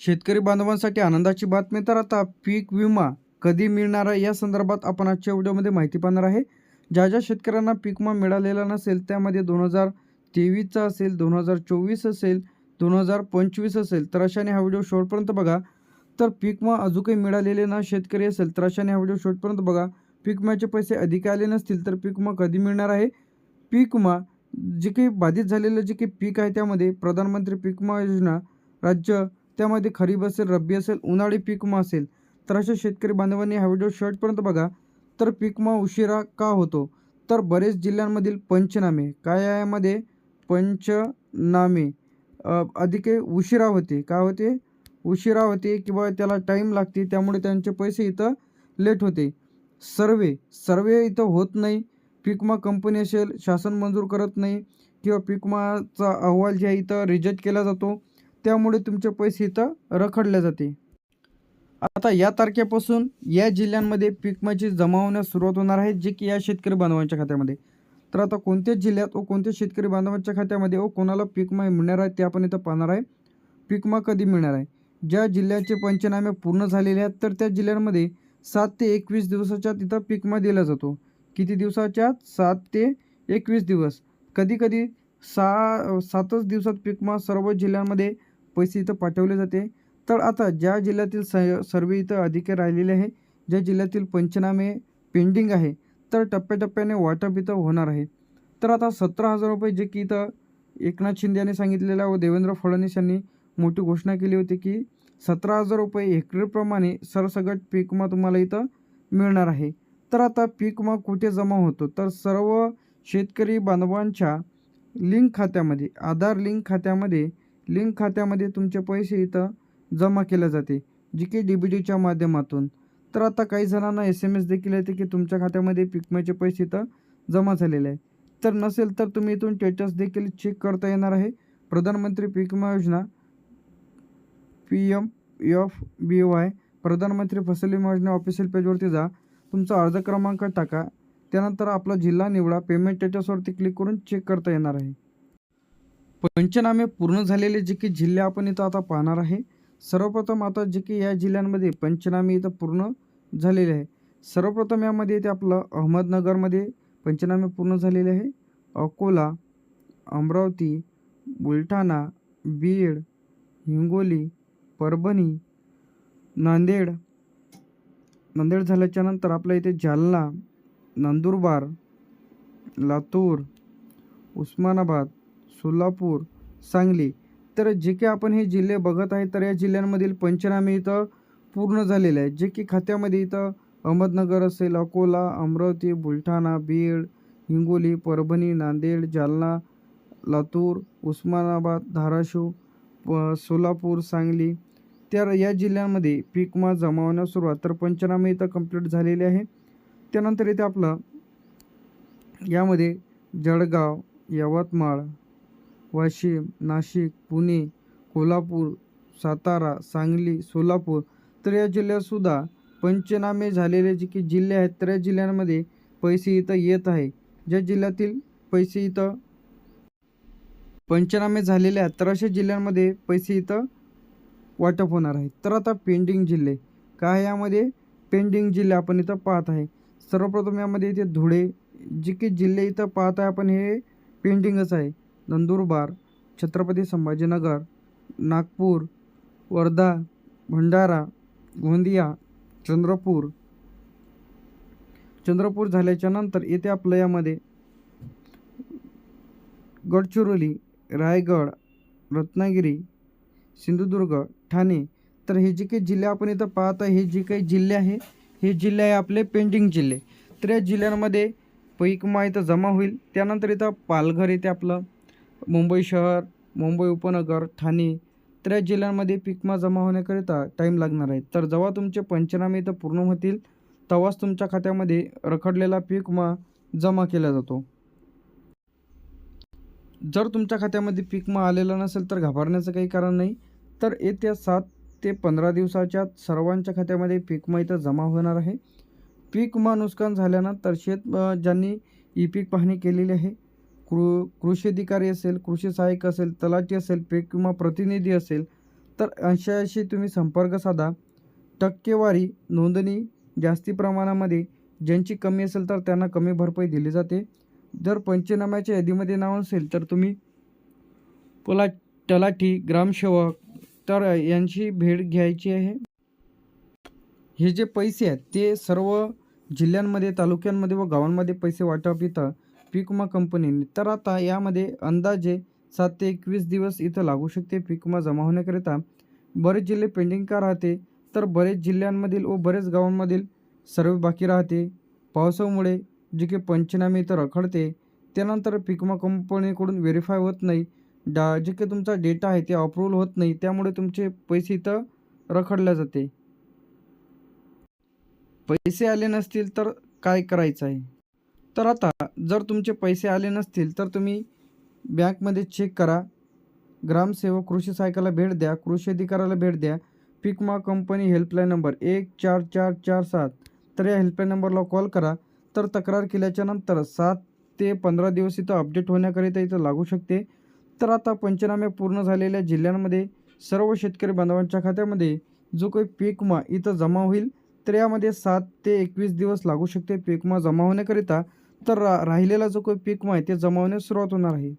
शेतकरी बांधवांसाठी आनंदाची बातमी. तर आता पीक विमा कधी मिळणार आहे या संदर्भात आपण आजच्या व्हिडिओमध्ये माहिती पाहणार आहे. ज्या ज्या शेतकऱ्यांना पीक विमा मिळालेला नसेल त्यामध्ये 2023चा असेल, 2024 असेल, 2025 असेल, तर अशाने हा व्हिडिओ शेवटपर्यंत बघा. तर पीक विमा अजून काही मिळालेले ना शेतकरी असेल तर अशाने हा व्हिडिओ शेवटपर्यंत बघा. पीक विम्याचे पैसे अधिक आले नसतील तर पीक विमा कधी मिळणार आहे. पीक विमा जे काही बाधित झालेलं जे काही पीक आहे त्यामध्ये प्रधानमंत्री पीक विमा योजना राज्य, त्यामध्ये खरीप असेल, रब्बी असेल, उन्हाळी पीक विमा असेल, तर अशा शेतकरी बांधवांनी हा व्हिडिओ शेवटपर्यंत बघा. तर पीक विमा उशिरा का होतो? तर बरेच जिल्ह्यांमधील पंचनामे काय आहे यामध्ये पंचनामे अधिक उशिरा होते. का होते? उशिरा होते किंवा त्याला टाईम लागते, त्यामुळे त्यांचे पैसे इथं लेट होते. सर्वे इथं होत नाही. पीक विमा कंपनी असेल शासन मंजूर करत नाही किंवा पीक विमाचा अहवाल जे आहे इथं रिजेक्ट केला जातो, त्यामुळे तुमचे पैसे इथं रखडले जाते. आता या तारखेपासून या जिल्ह्यांमध्ये पीक विम्याची जमा होण्यास सुरुवात होणार आहे, जे की या शेतकरी बांधवांच्या खात्यामध्ये. तर आता कोणत्या जिल्ह्यात व कोणत्या शेतकरी बांधवांच्या खात्यामध्ये व कोणाला पीक विमा मिळणार आहे ते आपण इथं पाहणार आहे. पीक विमा कधी मिळणार आहे? ज्या जिल्ह्याचे पंचनामे पूर्ण झालेले आहेत तर त्या जिल्ह्यांमध्ये 7 ते 21 दिवसाच्या तिथं पीक विमा दिला जातो. किती दिवसाच्या? 7 ते 21 दिवस. कधीकधी 7च दिवसात पीक विमा सर्व जिल्ह्यांमध्ये पैसे इथं पाठवले जाते. तर आता ज्या जिल्ह्यातील सर्वे इथं अधिक राहिलेले आहे, ज्या जिल्ह्यातील पंचनामे पेंडिंग आहे, तर टप्प्याटप्प्याने वाटप इथं होणार आहे. तर आता 17,000 रुपये जे की इथं एकनाथ शिंदे यांनी सांगितलेलं व देवेंद्र फडणवीस यांनी मोठी घोषणा केली होती की 17,000 रुपये हेक्टरप्रमाणे सरसकट पीक विमा तुम्हाला इथं मिळणार आहे. तर आता पीक विमा कुठे जमा होतो? तर सर्व शेतकरी बांधवांच्या लिंक खात्यामध्ये, आधार लिंक खात्यामध्ये तुमचे पैसे इथं जमा केले जाते, जी की DBTच्या माध्यमातून. तर आता काही जणांना SMS देखील येते की तुमच्या खात्यामध्ये पीक विम्याचे पैसे इथं जमा झालेले आहे. तर नसेल तर तुम्ही इथून स्टेटस देखील चेक करता येणार आहे. प्रधानमंत्री पीक विमा योजना PMFBY प्रधानमंत्री फसल विमा योजना ऑफिशियल पेजवरती जा, तुमचा अर्ज क्रमांक टाका, त्यानंतर आपला जिल्हा निवडा, पेमेंट स्टेटसवरती क्लिक करून चेक करता येणार आहे. पंचनामे पूर्ण झालेले जे की जिल्हे आपण इथं आता पाहणार आहे. सर्वप्रथम आता जे की या जिल्ह्यांमध्ये पंचनामे इथं पूर्ण झालेले आहे. सर्वप्रथम यामध्ये येते आपलं अहमदनगरमध्ये पंचनामे पूर्ण झालेले आहे. अकोला, अमरावती, बुलढाणा, बीड, हिंगोली, परभणी, नांदेड झाल्याच्या नंतर आपल्या इथे जालना, नंदुरबार, लातूर, उस्मानाबाद, सोलापूर, सांगली. तर जे की आपण हे जिल्हे बघत आहे तर या जिल्ह्यांमधील पंचनामे इथं पूर्ण झालेले आहेत, जे की खात्यामध्ये इथं अहमदनगर असेल, अकोला, अमरावती, बुलढाणा, बीड, हिंगोली, परभणी, नांदेड, जालना, लातूर, उस्मानाबाद, धाराशिव, सोलापूर, सांगली. तर या जिल्ह्यांमध्ये पीक विमा जमा होण्यास सुरुवात, तर पंचनामे इथं कंप्लीट झालेले आहे. त्यानंतर इथे आपलं यामध्ये जळगाव, यवतमाळ, वाशिम, नाशिक, पुणे, कोल्हापूर, सातारा, सांगली, सोलापूर, तर या जिल्ह्यातसुद्धा पंचनामे झालेले जे की जिल्हे आहेत तर या जिल्ह्यांमध्ये पैसे इथं येत आहे. ज्या जिल्ह्यातील पैसे इथं पंचनामे झालेले आहेत तर अशा जिल्ह्यांमध्ये पैसे इथं वाटप होणार आहे. तर आता पेंडिंग जिल्हे काय, यामध्ये पेंडिंग जिल्हे आपण इथं पाहत आहे. सर्वप्रथम यामध्ये इथे धुळे, जे की जिल्हे इथं पाहत आहे आपण हे पेंडिंगच आहे. नंदुरबार, छत्रपती संभाजीनगर, नागपूर, वर्धा, भंडारा, गोंदिया, चंद्रपूर झाल्याच्या नंतर येथे आपलं यामध्ये गडचिरोली, रायगड, रत्नागिरी, सिंधुदुर्ग, ठाणे. तर हे जे काही जिल्हे आपण इथं पाहत आहे, हे जे काही जिल्हे आहे हे जिल्हे आहे आपले पेंडिंग जिल्हे. तर या जिल्ह्यांमध्ये पीक विमा इथं जमा होईल. त्यानंतर इथं पालघर येथे आपलं मुंबई शहर, मुंबई उपनगर, ठाणे, तर या जिल्ह्यांमध्ये पीक विमा जमा होण्याकरिता टाईम लागणार आहे. तर जेव्हा तुमचे पंचनामे इथं पूर्ण होतील तेव्हाच तुमच्या खात्यामध्ये रखडलेला पीक विमा जमा केला जातो. जर तुमच्या खात्यामध्ये पीक विमा आलेला नसेल तर घाबरण्याचं काही कारण नाही. तर येत्या 7 ते 15 दिवसाच्या सर्वांच्या खात्यामध्ये पीक विमा इथं जमा होणार आहे. पीक विमा नुकसान झाल्यानंतर ज्यांनी ई-पीक पाहणी केलेली आहे, कृषी अधिकारी असेल, कृषी सहाय्यक असेल, तलाठी असेल, पीक विमा प्रतिनिधी असेल, तर अशाशी तुम्ही संपर्क साधा. टक्केवारी नोंदणी जास्ती प्रमाणामध्ये ज्यांची कमी असेल तर त्यांना कमी भरपाई दिली जाते. जर पंचनाम्याच्या यादीमध्ये नाव असेल तर तुम्ही तलाठी, ग्रामसेवक तर यांची भेट घ्यायची आहे. हे जे पैसे आहेत ते सर्व जिल्ह्यांमध्ये, तालुक्यांमध्ये व गावांमध्ये पैसे वाटप इथं पीक विमा कंपनीने. तर आता यामध्ये अंदाजे 7 ते 21 दिवस इथं लागू शकते पीक विमा जमा होण्याकरिता. बरेच जिल्हे पेंडिंग का राहते, तर बरेच जिल्ह्यांमधील व बरेच गावांमधील सर्वे बाकी राहते. पावसामुळे जे काही पंचनामे इथं रखडते, त्यानंतर पीक विमा कंपनीकडून व्हेरीफाय होत नाही. जे काही तुमचा डेटा आहे ते अप्रूव्हल होत नाही, त्यामुळे तुमचे पैसे इथं रखडल्या जाते. पैसे आले नसतील तर काय करायचं आहे? तर आता जर तुमचे पैसे आले नसतील तर तुम्ही बँकमध्ये चेक करा. ग्रामसेवक, कृषी सहाय्यकाला भेट द्या, कृषी अधिकाऱ्याला भेट द्या. पीक विमा कंपनी हेल्पलाईन नंबर 14447, तर या हेल्पलाईन नंबरला कॉल करा. तर तक्रार केल्याच्या नंतर 7 ते 15 दिवस इथं अपडेट होण्याकरिता इथं लागू शकते. तर आता पंचनामे पूर्ण झालेल्या जिल्ह्यांमध्ये सर्व शेतकरी बांधवांच्या खात्यामध्ये जो काही पीक विमा इथं जमा होईल, तर यामध्ये 7 ते 21 दिवस लागू शकते पीक विमा जमा होण्याकरिता. तर राहिलेला जो काही पीक विमा आहे ते जमा होण्यास सुरुवात होणार आहे.